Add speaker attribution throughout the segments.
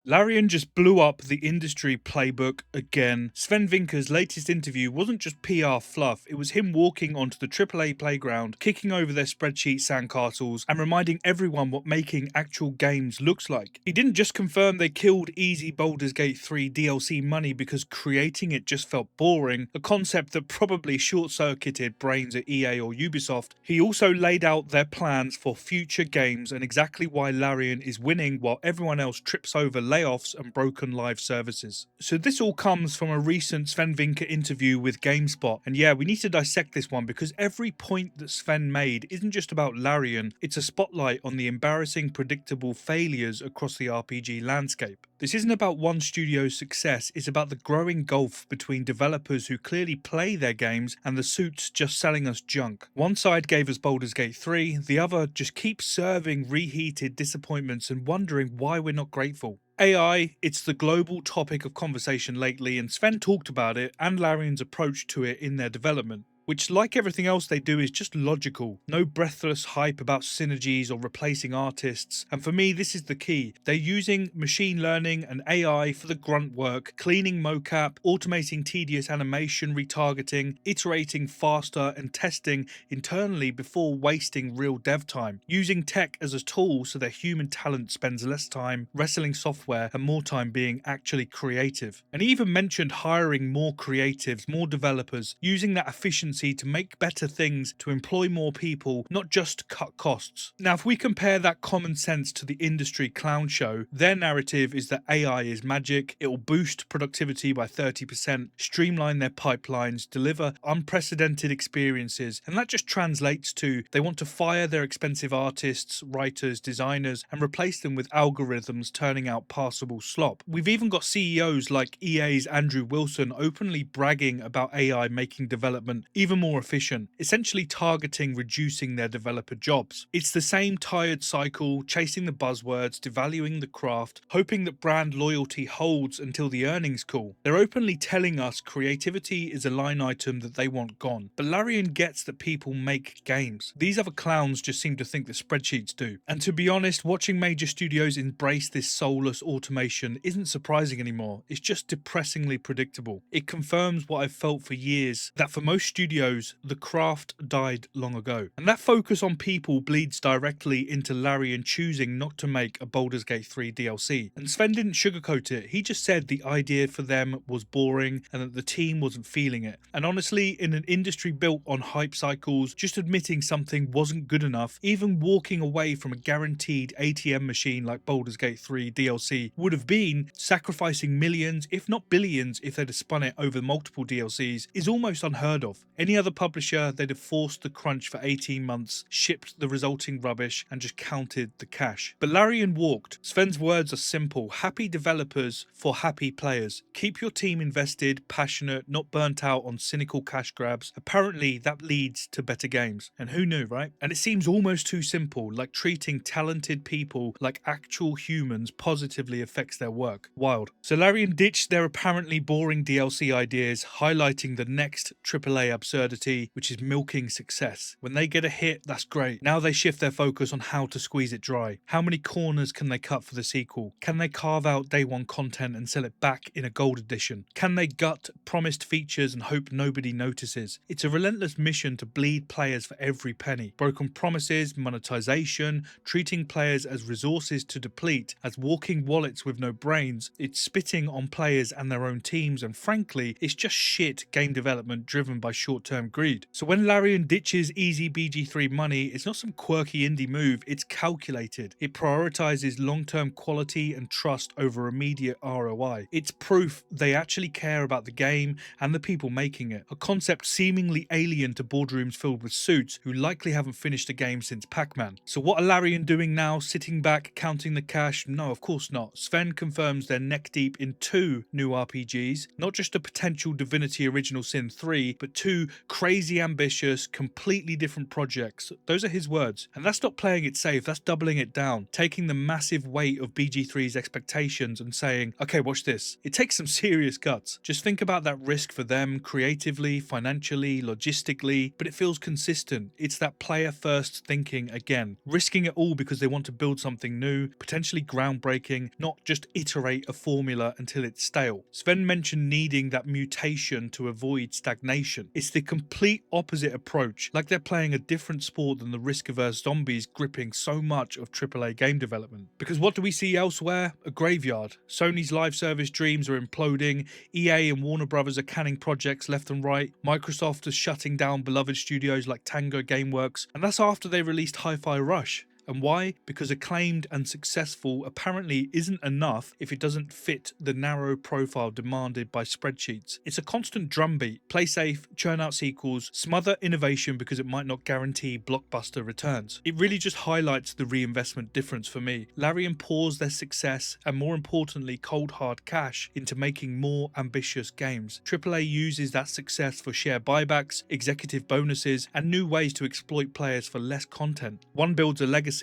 Speaker 1: Larian just blew up the industry playbook again. Sven Vincke's latest interview wasn't just PR fluff, it was him walking onto the AAA playground, kicking over their spreadsheet sandcastles, and reminding everyone what making actual games looks like. He didn't just confirm they killed easy Baldur's Gate 3 DLC money because creating it just felt boring, a concept that probably short-circuited brains at EA or Ubisoft. He also laid out their plans for future games and exactly why Larian is winning while everyone else trips over layoffs and broken live services. So this all comes from a recent Sven Vincke interview with GameSpot, and yeah, we need to dissect this one because every point that Sven made isn't just about Larian, it's a spotlight on the embarrassing, predictable failures across the RPG landscape. This isn't about one studio's success, it's about the growing gulf between developers who clearly play their games and the suits just selling us junk. One side gave us Baldur's Gate 3, the other just keeps serving reheated disappointments and wondering why we're not grateful. AI, it's the global topic of conversation lately, and Sven talked about it and Larian's approach to it in their development, which, like everything else they do, is just logical. No breathless hype about synergies or replacing artists. And for me, this is the key. They're using machine learning and AI for the grunt work, cleaning mocap, automating tedious animation retargeting, iterating faster, and testing internally before wasting real dev time. Using tech as a tool so their human talent spends less time wrestling software and more time being actually creative. And he even mentioned hiring more creatives, more developers, using that efficiency to make better things, to employ more people, not just cut costs. Now, if we compare that common sense to the industry clown show, their narrative is that AI is magic, it will boost productivity by 30%, streamline their pipelines, deliver unprecedented experiences, and that just translates to they want to fire their expensive artists, writers, designers, and replace them with algorithms turning out passable slop. We've even got CEOs like EA's Andrew Wilson openly bragging about AI making development even more efficient, essentially targeting reducing their developer jobs. It's the same tired cycle, chasing the buzzwords, devaluing the craft, hoping that brand loyalty holds until the earnings call. They're openly telling us creativity is a line item that they want gone. But Larian gets that people make games. These other clowns just seem to think that spreadsheets do. And to be honest, watching major studios embrace this soulless automation isn't surprising anymore. It's just depressingly predictable. It confirms what I've felt for years, that for most studios, the craft died long ago. And that focus on people bleeds directly into Larian choosing not to make a Baldur's Gate 3 DLC. And Sven didn't sugarcoat it, he just said the idea for them was boring and that the team wasn't feeling it. And honestly, in an industry built on hype cycles, just admitting something wasn't good enough, even walking away from a guaranteed ATM machine like Baldur's Gate 3 DLC would have been sacrificing millions, if not billions, if they'd have spun it over multiple DLCs, is almost unheard of. Any other publisher, they'd have forced the crunch for 18 months, shipped the resulting rubbish, and just counted the cash. But Larian walked. Sven's words are simple: happy developers for happy players. Keep your team invested, passionate, not burnt out on cynical cash grabs. Apparently, that leads to better games. And who knew, right? And it seems almost too simple, like treating talented people like actual humans positively affects their work. Wild. So Larian ditched their apparently boring DLC ideas, highlighting the next AAA absurdity, which is milking success. When they get a hit, that's great. Now they shift their focus on how to squeeze it dry. How many corners can they cut for the sequel? Can they carve out day one content and sell it back in a gold edition? Can they gut promised features and hope nobody notices? It's a relentless mission to bleed players for every penny. Broken promises, monetization, treating players as resources to deplete, as walking wallets with no brains. It's spitting on players and their own teams, and frankly, it's just shit game development driven by short-term greed. So when Larian ditches easy BG3 money, it's not some quirky indie move, it's calculated. It prioritizes long-term quality and trust over immediate ROI. It's proof they actually care about the game and the people making it, a concept seemingly alien to boardrooms filled with suits who likely haven't finished a game since Pac-Man. So what are Larian doing now? Sitting back, counting the cash? No, of course not. Sven confirms they're neck deep in 2 new RPGs, not just a potential Divinity Original Sin 3, but 2 crazy ambitious, completely different projects. Those are his words. And that's not playing it safe, that's doubling it down, taking the massive weight of BG3's expectations and saying, okay, watch this. It takes some serious guts. Just think about that risk for them creatively, financially, logistically, but it feels consistent. It's that player first thinking again, risking it all because they want to build something new, potentially groundbreaking, not just iterate a formula until it's stale. Sven mentioned needing that mutation to avoid stagnation. It's the complete opposite approach, like they're playing a different sport than the risk-averse zombies gripping so much of AAA game development. Because what do we see elsewhere? A graveyard. Sony's live service dreams are imploding, EA and Warner Brothers are canning projects left and right, Microsoft is shutting down beloved studios like Tango Gameworks, and that's after they released Hi-Fi Rush. And why? Because acclaimed and successful apparently isn't enough if it doesn't fit the narrow profile demanded by spreadsheets. It's a constant drumbeat. Play safe, churn out sequels, smother innovation because it might not guarantee blockbuster returns. It really just highlights the reinvestment difference for me. Larian pours their success and, more importantly, cold hard cash into making more ambitious games. AAA uses that success for share buybacks, executive bonuses, and new ways to exploit players for less content. One builds a legacy,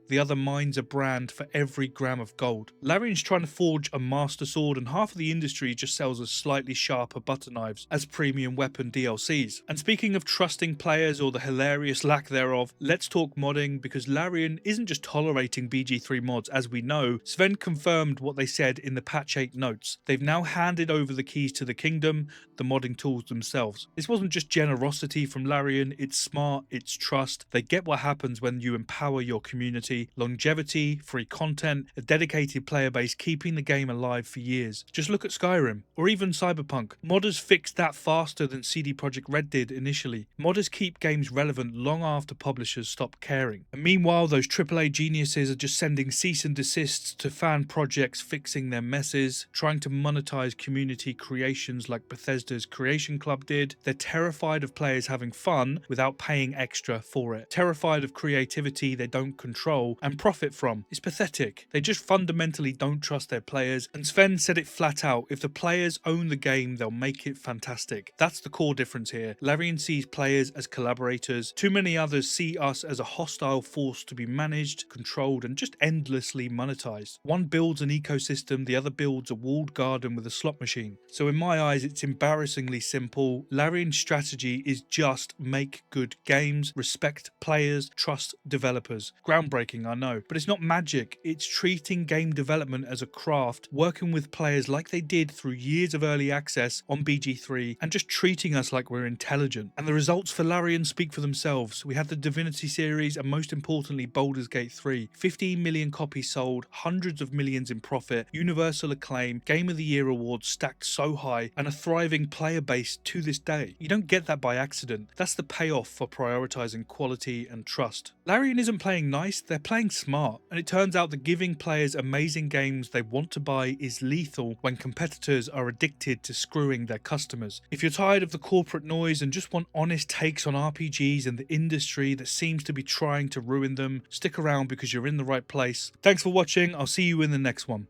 Speaker 1: the other mines a brand for every gram of gold. Larian's trying to forge a master sword, and half of the industry just sells us slightly sharper butter knives as premium weapon DLCs. And speaking of trusting players or the hilarious lack thereof, let's talk modding, because Larian isn't just tolerating BG3 mods. As we know, Sven confirmed what they said in the patch 8 notes. They've now handed over the keys to the kingdom, the modding tools themselves. This wasn't just generosity from Larian, it's smart, it's trust. They get what happens when you empower your community, longevity, free content, a dedicated player base keeping the game alive for years. Just look at Skyrim, or even Cyberpunk. Modders fixed that faster than CD Projekt Red did initially. Modders keep games relevant long after publishers stop caring. And meanwhile, those AAA geniuses are just sending cease and desists to fan projects fixing their messes, trying to monetize community creations like Bethesda's Creation Club did. They're terrified of players having fun without paying extra for it. Terrified of creativity they don't control and profit from. It's pathetic. They just fundamentally don't trust their players, and Sven said it flat out: if the players own the game, they'll make it fantastic. That's the core difference here. Larian sees players as collaborators. Too many others see us as a hostile force to be managed, controlled, and just endlessly monetized. One builds an ecosystem, the other builds a walled garden with a slot machine. So in my eyes, it's embarrassingly simple. Larian's strategy is just make good games, respect players, trust developers. Groundbreaking, I know, but it's not magic. It's treating game development as a craft, working with players like they did through years of early access on BG3, and just treating us like we're intelligent. And the results for Larian speak for themselves. We had the Divinity series, and most importantly, Baldur's Gate 3. 15 million copies sold, hundreds of millions in profit, universal acclaim, Game of the Year awards stacked so high, and a thriving player base to this day. You don't get that by accident. That's the payoff for prioritizing quality and trust. Larian isn't playing nice, they're playing smart, and it turns out that giving players amazing games they want to buy is lethal when competitors are addicted to screwing their customers. If you're tired of the corporate noise and just want honest takes on RPGs and the industry that seems to be trying to ruin them, stick around because you're in the right place. Thanks for watching, I'll see you in the next one.